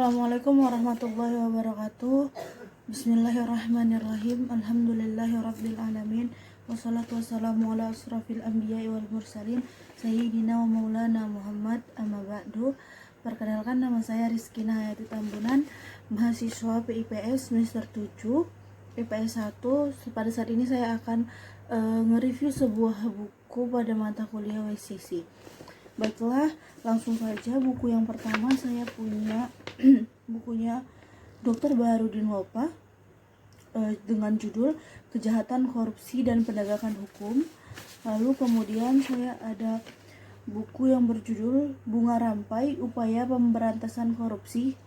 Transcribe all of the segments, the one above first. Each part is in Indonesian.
Assalamualaikum warahmatullahi wabarakatuh. Bismillahirrahmanirrahim. Alhamdulillahirabbil alamin. Wassalatu wassalamu ala asrofil anbiya'i wal mursalin sayyidina wa maulana Muhammad, amma ba'du. Perkenalkan, nama saya Rizkina Hayati Tambunan, mahasiswa PIPS semester 7 IPS 1. Pada saat ini saya akan nge-review sebuah buku pada mata kuliah WCC. Baiklah, langsung saja. Buku yang pertama saya punya bukunya Dr. Baharudin Lopa dengan judul Kejahatan Korupsi dan Penegakan Hukum. Lalu kemudian saya ada buku yang berjudul Bunga Rampai, Upaya Pemberantasan Korupsi.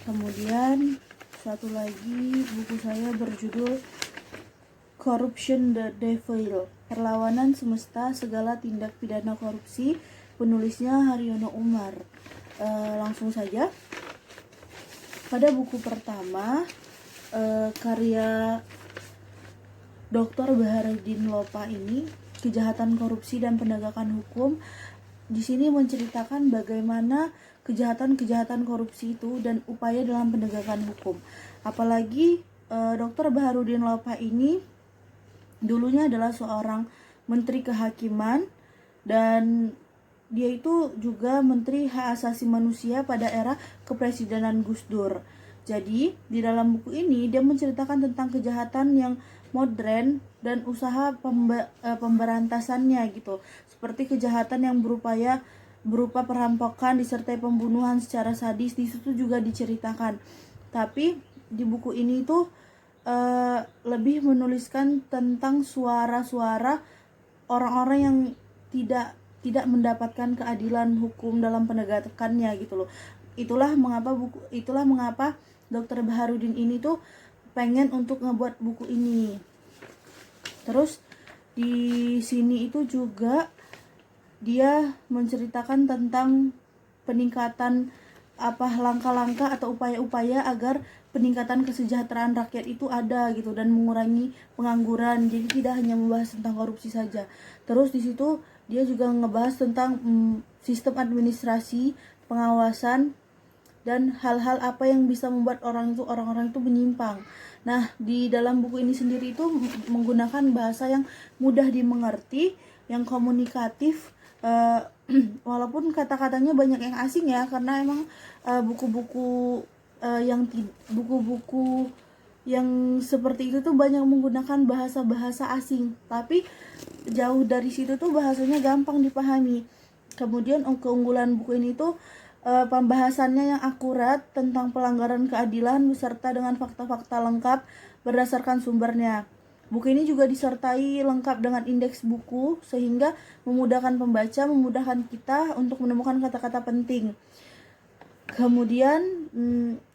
Kemudian satu lagi buku saya berjudul Corruption the Devil, Perlawanan Semesta Segala Tindak Pidana Korupsi. Penulisnya Haryono Umar. Langsung saja. Pada buku pertama, karya Dr. Baharudin Lopa ini, Kejahatan Korupsi dan Penegakan Hukum, di sini menceritakan bagaimana kejahatan-kejahatan korupsi itu dan upaya dalam penegakan hukum. Apalagi Dr. Baharudin Lopa ini dulunya adalah seorang menteri kehakiman, dan dia itu juga menteri hak asasi manusia pada era kepresidenan Gus Dur. Jadi di dalam buku ini dia menceritakan tentang kejahatan yang modern dan usaha pemberantasannya gitu. Seperti kejahatan yang berupa perampokan disertai pembunuhan secara sadis, di situ juga diceritakan. Tapi di buku ini tuh lebih menuliskan tentang suara-suara orang-orang yang tidak mendapatkan keadilan hukum dalam penegakannya gitu loh. Itulah mengapa Dr. Baharudin ini tuh pengen untuk ngebuat buku ini. Terus di sini itu juga dia menceritakan tentang peningkatan langkah-langkah atau upaya-upaya agar peningkatan kesejahteraan rakyat itu ada gitu, dan mengurangi pengangguran. Jadi tidak hanya membahas tentang korupsi saja. Terus di situ dia juga ngebahas tentang sistem administrasi, pengawasan, dan hal-hal apa yang bisa membuat orang-orang itu menyimpang. Nah, di dalam buku ini sendiri itu menggunakan bahasa yang mudah dimengerti, yang komunikatif, walaupun kata-katanya banyak yang asing ya, karena emang buku-buku yang seperti itu tuh banyak menggunakan bahasa-bahasa asing, tapi jauh dari situ tuh bahasanya gampang dipahami. Kemudian keunggulan buku ini tuh pembahasannya yang akurat tentang pelanggaran keadilan beserta dengan fakta-fakta lengkap berdasarkan sumbernya. Buku ini juga disertai lengkap dengan indeks buku sehingga memudahkan pembaca, memudahkan kita untuk menemukan kata-kata penting. Kemudian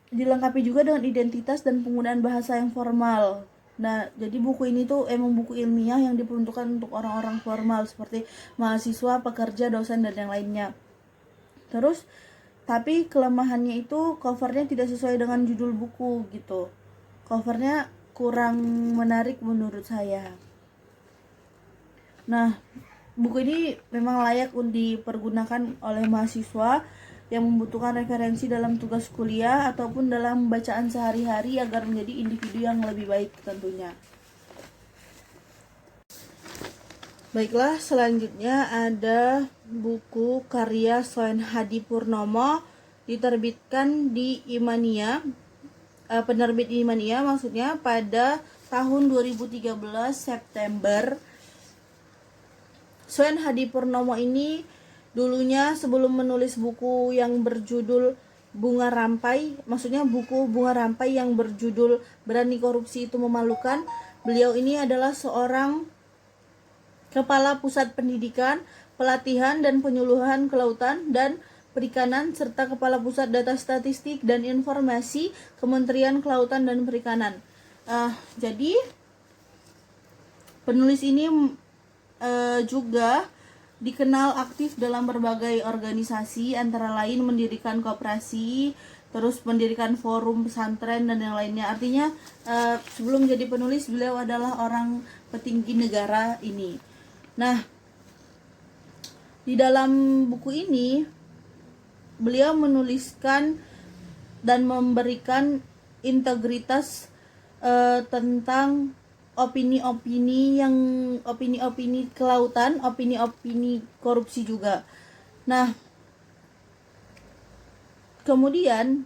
dilengkapi juga dengan identitas dan penggunaan bahasa yang formal. Nah, jadi buku ini tuh emang buku ilmiah yang diperuntukkan untuk orang-orang formal seperti mahasiswa, pekerja, dosen, dan yang lainnya. Terus, tapi kelemahannya itu covernya tidak sesuai dengan judul buku gitu. Covernya kurang menarik menurut saya. Nah, buku ini memang layak untuk dipergunakan oleh mahasiswa yang membutuhkan referensi dalam tugas kuliah ataupun dalam bacaan sehari-hari agar menjadi individu yang lebih baik tentunya. Baiklah, selanjutnya ada buku karya Soen Hadipurnomo, diterbitkan di Imania, penerbit Imania maksudnya, pada tahun 2013 September. Soen Hadipurnomo ini dulunya sebelum menulis buku yang berjudul Bunga Rampai, maksudnya buku Bunga Rampai yang berjudul Berani Korupsi Itu Memalukan, beliau ini adalah seorang kepala pusat pendidikan, pelatihan dan penyuluhan kelautan dan perikanan serta kepala pusat data statistik dan informasi Kementerian Kelautan dan Perikanan. Jadi penulis ini juga dikenal aktif dalam berbagai organisasi, antara lain mendirikan koperasi, terus mendirikan forum pesantren dan yang lainnya. Artinya sebelum jadi penulis, beliau adalah orang petinggi negara ini. Nah, di dalam buku ini beliau menuliskan dan memberikan integritas tentang opini-opini kelautan, opini-opini korupsi juga. Nah, kemudian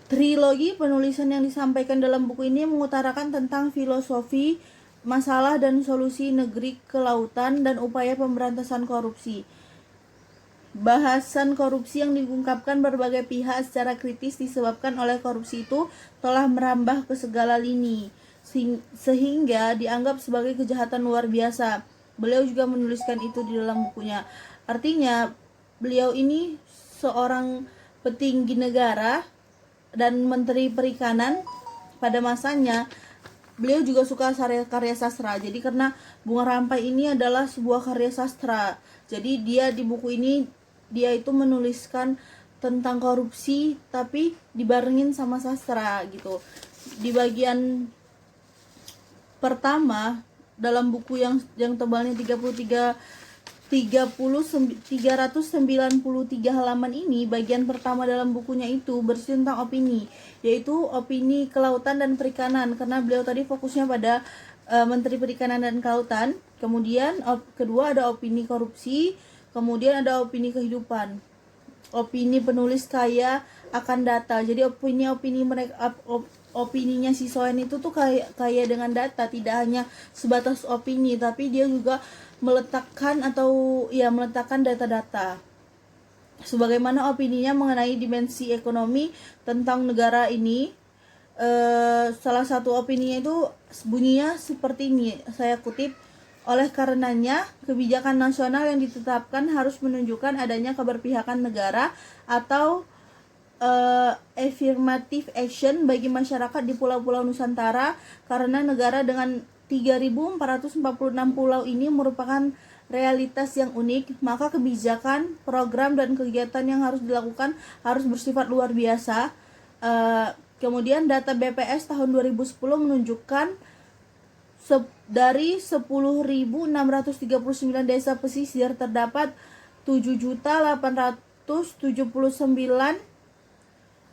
trilogi penulisan yang disampaikan dalam buku ini mengutarakan tentang filosofi, masalah dan solusi negeri kelautan dan upaya pemberantasan korupsi. Bahasan korupsi yang diungkapkan berbagai pihak secara kritis disebabkan oleh korupsi itu telah merambah ke segala lini, sehingga dianggap sebagai kejahatan luar biasa. Beliau juga menuliskan itu di dalam bukunya. Artinya, beliau ini seorang petinggi negara dan Menteri Perikanan pada masanya. Beliau juga suka karya sastra. Jadi karena Bunga Rampai ini adalah sebuah karya sastra, jadi dia di buku ini dia itu menuliskan tentang korupsi tapi dibarengin sama sastra gitu. Di bagian pertama dalam buku yang tebalnya 393 halaman ini, bagian pertama dalam bukunya itu bersih tentang opini, yaitu opini kelautan dan perikanan, karena beliau tadi fokusnya pada Menteri Perikanan dan Kelautan. Kemudian kedua ada opini korupsi, kemudian ada opini kehidupan. Opini penulis kaya akan data. Jadi opini mereka, opininya si Soen itu tuh kaya dengan data, tidak hanya sebatas opini, tapi dia juga meletakkan data-data. Sebagaimana opininya mengenai dimensi ekonomi tentang negara ini. Salah satu opininya itu bunyinya seperti ini, saya kutip: oleh karenanya, kebijakan nasional yang ditetapkan harus menunjukkan adanya keberpihakan negara atau affirmative action bagi masyarakat di pulau-pulau Nusantara, karena negara dengan 3.446 pulau ini merupakan realitas yang unik, maka kebijakan, program, dan kegiatan yang harus dilakukan harus bersifat luar biasa. Kemudian data BPS tahun 2010 menunjukkan dari 10.639 desa pesisir terdapat 7.879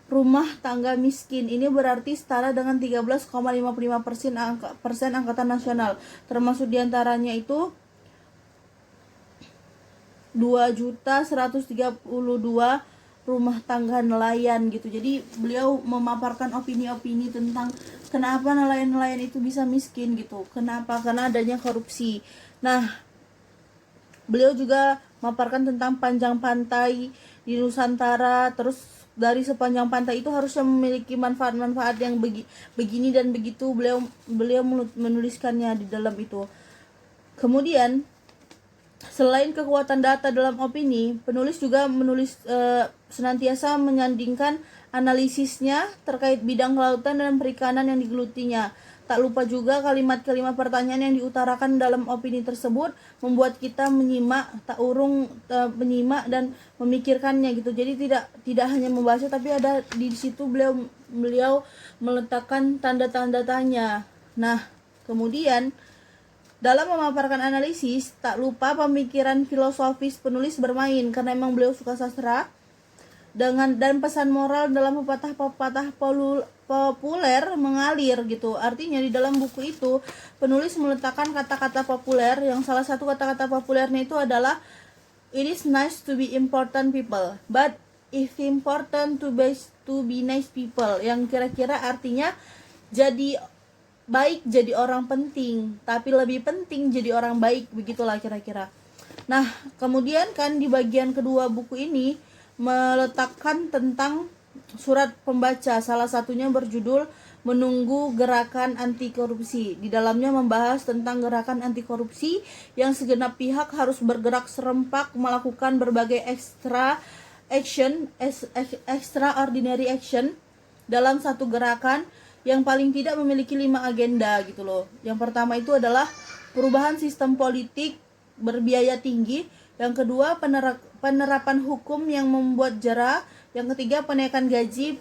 rumah tangga miskin. Ini berarti setara dengan 13,55% angkatan nasional, termasuk diantaranya itu 2.132 rumah tangga nelayan gitu. Jadi beliau memaparkan opini-opini tentang kenapa nelayan-nelayan itu bisa miskin gitu. Kenapa? Karena adanya korupsi. Nah, beliau juga memaparkan tentang panjang pantai di Nusantara, terus dari sepanjang pantai itu harusnya memiliki manfaat-manfaat yang begini dan begitu. Beliau menuliskannya di dalam itu. Kemudian selain kekuatan data dalam opini, penulis juga senantiasa menyandingkan analisisnya terkait bidang kelautan dan perikanan yang digelutinya. Tak lupa juga kalimat-kalimat pertanyaan yang diutarakan dalam opini tersebut membuat kita menyimak dan memikirkannya gitu. Jadi tidak hanya membaca, tapi ada di situ beliau meletakkan tanda-tanda tanya. Nah, kemudian dalam memaparkan analisis, tak lupa pemikiran filosofis penulis bermain, karena memang beliau suka sastra. Dan pesan moral dalam pepatah-pepatah populer mengalir gitu. Artinya di dalam buku itu penulis meletakkan kata-kata populer, yang salah satu kata-kata populernya itu adalah it is nice to be important people, but if important to be nice people, yang kira-kira artinya jadi baik jadi orang penting, tapi lebih penting jadi orang baik, begitulah kira-kira. Nah, kemudian kan di bagian kedua buku ini meletakkan tentang surat pembaca, salah satunya berjudul Menunggu Gerakan Anti Korupsi. Di dalamnya membahas tentang gerakan anti korupsi yang segenap pihak harus bergerak serempak melakukan berbagai extraordinary action dalam satu gerakan yang paling tidak memiliki 5 agenda gitu loh. Yang pertama itu adalah perubahan sistem politik berbiaya tinggi. Yang kedua, penerapan hukum yang membuat jera. Yang ketiga, penaikan gaji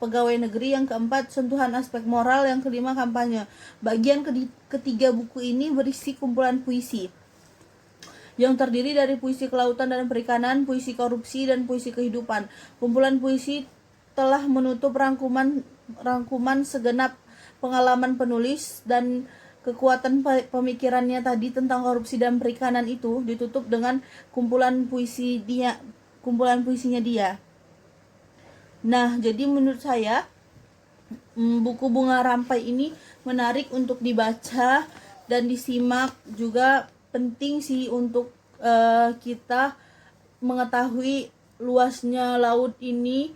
pegawai negeri. Yang keempat, sentuhan aspek moral. Yang kelima, kampanye. Bagian ketiga buku ini berisi kumpulan puisi. yang terdiri dari puisi kelautan dan perikanan, puisi korupsi, dan puisi kehidupan. Kumpulan puisi telah menutup rangkuman segenap pengalaman penulis, dan kekuatan pemikirannya tadi tentang korupsi dan perikanan itu ditutup dengan kumpulan puisinya dia. Nah, jadi menurut saya buku Bunga Rampai ini menarik untuk dibaca dan disimak, juga penting sih untuk kita mengetahui luasnya laut ini,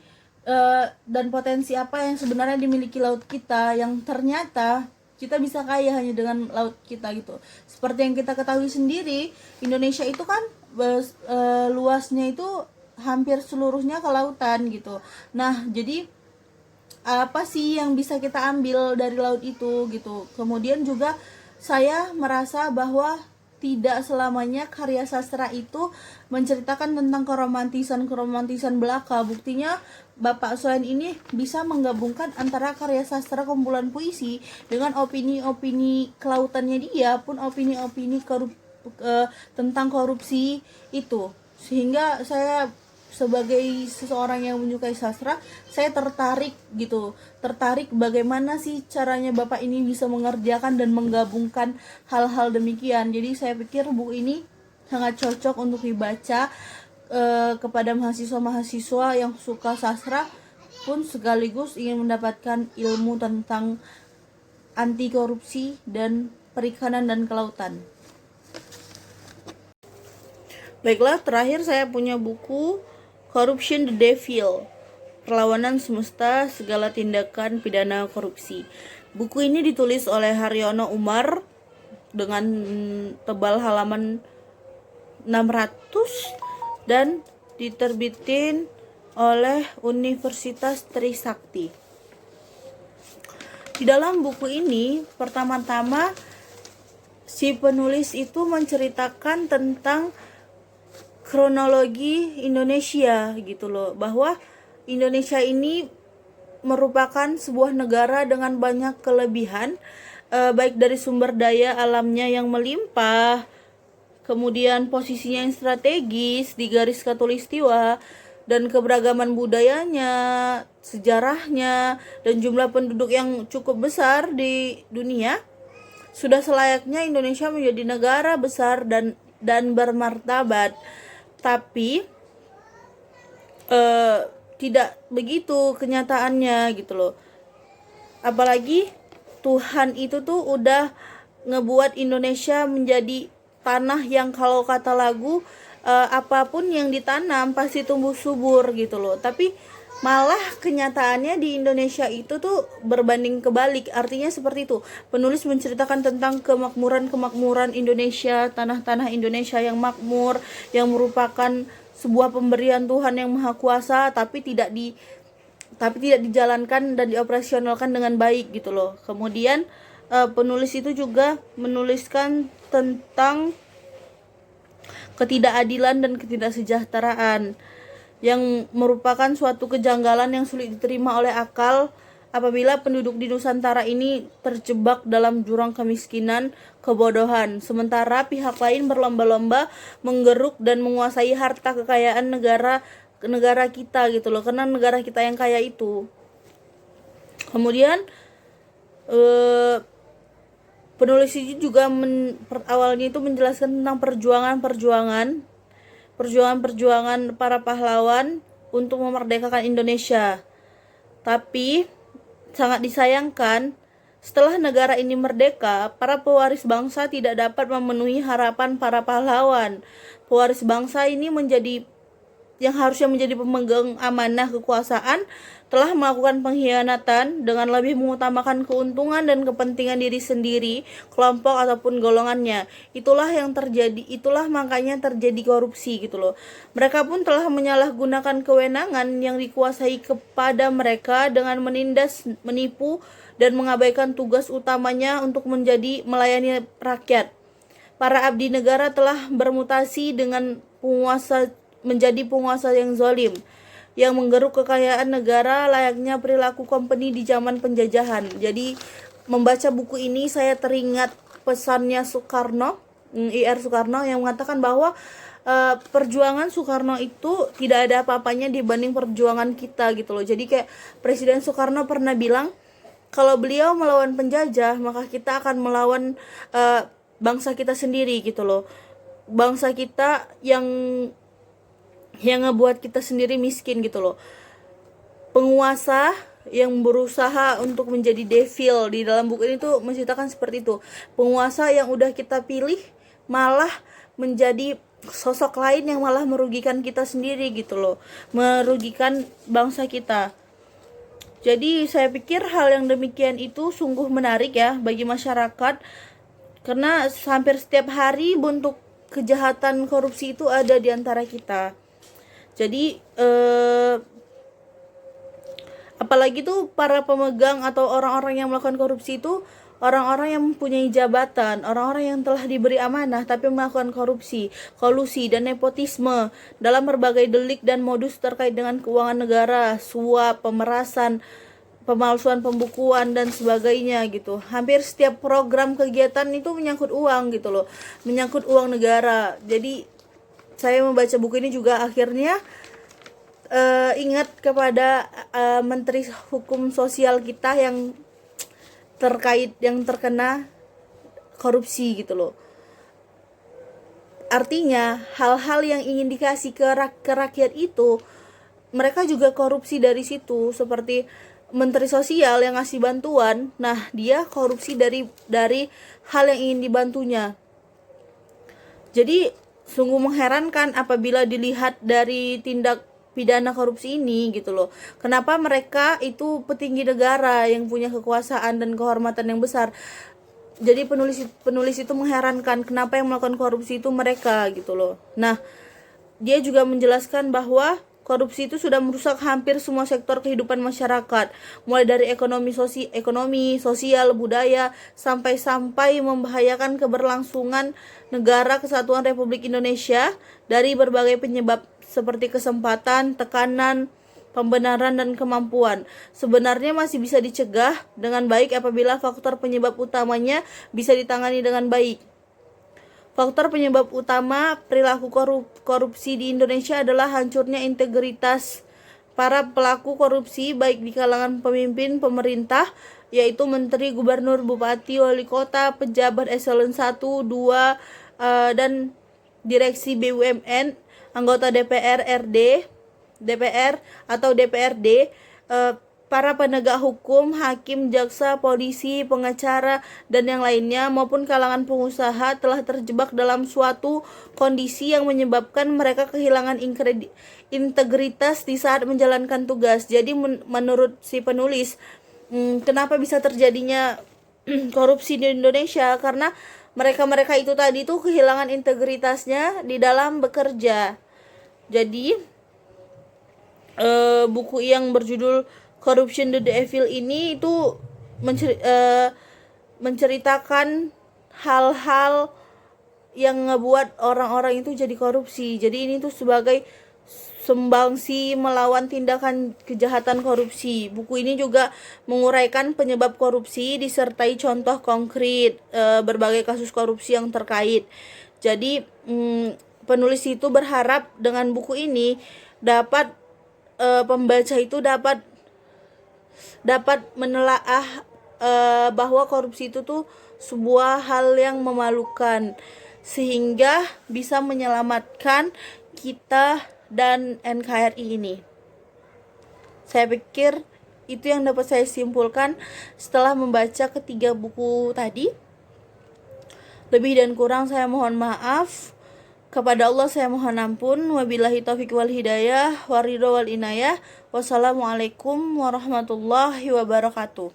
dan potensi apa yang sebenarnya dimiliki laut kita, yang ternyata kita bisa kaya hanya dengan laut kita gitu. Seperti yang kita ketahui sendiri, Indonesia itu kan luasnya itu hampir seluruhnya ke lautan gitu. Nah, jadi apa sih yang bisa kita ambil dari laut itu gitu. Kemudian juga saya merasa bahwa tidak selamanya karya sastra itu menceritakan tentang keromantisan belaka. Buktinya Bapak Soen ini bisa menggabungkan antara karya sastra kumpulan puisi dengan opini-opini kelautannya dia, pun opini-opini tentang korupsi itu. Sehingga saya sebagai seseorang yang menyukai sastra, saya tertarik bagaimana sih caranya Bapak ini bisa mengerjakan dan menggabungkan hal-hal demikian. Jadi saya pikir buku ini sangat cocok untuk dibaca kepada mahasiswa-mahasiswa yang suka sastra pun sekaligus ingin mendapatkan ilmu tentang anti korupsi dan perikanan dan kelautan. Baiklah, terakhir saya punya buku Corruption the Devil, Perlawanan Semesta, Segala Tindakan Pidana Korupsi. Buku ini ditulis oleh Haryono Umar dengan tebal halaman 600 dan diterbitin oleh Universitas Trisakti. Di dalam buku ini, pertama-tama si penulis itu menceritakan tentang kronologi Indonesia gitu loh, bahwa Indonesia ini merupakan sebuah negara dengan banyak kelebihan, baik dari sumber daya alamnya yang melimpah, kemudian posisinya yang strategis di garis khatulistiwa, dan keberagaman budayanya, sejarahnya, dan jumlah penduduk yang cukup besar di dunia. Sudah selayaknya Indonesia menjadi negara besar dan bermartabat. Tapi tidak begitu kenyataannya gitu loh. Apalagi Tuhan itu tuh udah ngebuat Indonesia menjadi tanah yang kalau kata lagu apapun yang ditanam pasti tumbuh subur gitu loh. Tapi malah kenyataannya di Indonesia itu tuh berbanding kebalik. Artinya seperti itu. Penulis menceritakan tentang kemakmuran Indonesia, tanah-tanah Indonesia yang makmur, yang merupakan sebuah pemberian Tuhan yang Maha Kuasa, tapi tidak dijalankan dan dioperasionalkan dengan baik gitu loh. Kemudian penulis itu juga menuliskan tentang ketidakadilan dan ketidaksejahteraan, yang merupakan suatu kejanggalan yang sulit diterima oleh akal apabila penduduk di Nusantara ini terjebak dalam jurang kemiskinan, kebodohan, sementara pihak lain berlomba-lomba menggeruk dan menguasai harta kekayaan negara kita gitu loh, karena negara kita yang kaya itu. Kemudian penulis ini juga awalnya itu menjelaskan tentang perjuangan para pahlawan untuk memerdekakan Indonesia. Tapi sangat disayangkan, setelah negara ini merdeka, para pewaris bangsa tidak dapat memenuhi harapan para pahlawan. Pewaris bangsa ini yang harusnya menjadi pemegang amanah kekuasaan telah melakukan pengkhianatan dengan lebih mengutamakan keuntungan dan kepentingan diri sendiri, kelompok ataupun golongannya. Itulah makanya terjadi korupsi gitu loh. Mereka pun telah menyalahgunakan kewenangan yang dikuasai kepada mereka dengan menindas, menipu, dan mengabaikan tugas utamanya untuk melayani rakyat. Para abdi negara telah bermutasi menjadi penguasa yang zalim, yang menggeruk kekayaan negara layaknya perilaku company di zaman penjajahan. Jadi membaca buku ini saya teringat pesannya Soekarno IR Soekarno, yang mengatakan bahwa perjuangan Soekarno itu tidak ada apa-apanya dibanding perjuangan kita gitu loh. Jadi kayak Presiden Soekarno pernah bilang kalau beliau melawan penjajah, maka kita akan melawan bangsa kita sendiri gitu loh. Bangsa kita yang ngebuat kita sendiri miskin gitu loh. Penguasa yang berusaha untuk menjadi devil, di dalam buku ini tuh menceritakan seperti itu. Penguasa yang udah kita pilih malah menjadi sosok lain yang malah merugikan kita sendiri gitu loh, merugikan bangsa kita. Jadi saya pikir hal yang demikian itu sungguh menarik ya bagi masyarakat, karena hampir setiap hari bentuk kejahatan korupsi itu ada di antara kita. Jadi apalagi tuh para pemegang atau orang-orang yang melakukan korupsi itu orang-orang yang mempunyai jabatan, orang-orang yang telah diberi amanah tapi melakukan korupsi, kolusi, dan nepotisme dalam berbagai delik dan modus terkait dengan keuangan negara, suap, pemerasan, pemalsuan pembukuan, dan sebagainya gitu. Hampir setiap program kegiatan itu menyangkut uang gitu loh, menyangkut uang negara. Jadi saya membaca buku ini juga akhirnya ingat kepada Menteri Hukum Sosial kita yang terkena korupsi gitu loh. Artinya hal-hal yang ingin dikasih ke rakyat itu mereka juga korupsi dari situ. Seperti Menteri Sosial yang ngasih bantuan, nah dia korupsi dari hal yang ingin dibantunya. Jadi sungguh mengherankan apabila dilihat dari tindak pidana korupsi ini gitu loh. Kenapa mereka itu petinggi negara yang punya kekuasaan dan kehormatan yang besar. Jadi penulis itu mengherankan kenapa yang melakukan korupsi itu mereka gitu loh. Nah, dia juga menjelaskan bahwa korupsi itu sudah merusak hampir semua sektor kehidupan masyarakat, mulai dari ekonomi, sosial, budaya, sampai membahayakan keberlangsungan negara kesatuan Republik Indonesia dari berbagai penyebab seperti kesempatan, tekanan, pembenaran, dan kemampuan. Sebenarnya masih bisa dicegah dengan baik apabila faktor penyebab utamanya bisa ditangani dengan baik. Faktor penyebab utama perilaku korupsi di Indonesia adalah hancurnya integritas para pelaku korupsi baik di kalangan pemimpin pemerintah, yaitu menteri, gubernur, bupati, wali kota, pejabat eselon 1, 2, dan direksi BUMN, anggota DPR atau DPRD, para penegak hukum, hakim, jaksa, polisi, pengacara, dan yang lainnya maupun kalangan pengusaha telah terjebak dalam suatu kondisi yang menyebabkan mereka kehilangan integritas di saat menjalankan tugas. Jadi menurut si penulis, kenapa bisa terjadinya korupsi di Indonesia? Karena mereka itu tadi tuh kehilangan integritasnya di dalam bekerja. Jadi buku yang berjudul Corruption the Devil ini itu menceritakan hal-hal yang ngebuat orang-orang itu jadi korupsi. Jadi ini tuh sebagai sumbangsi melawan tindakan kejahatan korupsi. Buku ini juga menguraikan penyebab korupsi disertai contoh konkret berbagai kasus korupsi yang terkait. Jadi penulis itu berharap dengan buku ini dapat pembaca itu dapat menelaah bahwa korupsi itu tuh sebuah hal yang memalukan, sehingga bisa menyelamatkan kita dan NKRI ini. Saya pikir itu yang dapat saya simpulkan setelah membaca ketiga buku tadi. Lebih dan kurang saya mohon maaf. Kepada Allah saya mohon ampun. Wabillahi taufiq wal hidayah, waridho wal inayah. Wassalamualaikum warahmatullahi wabarakatuh.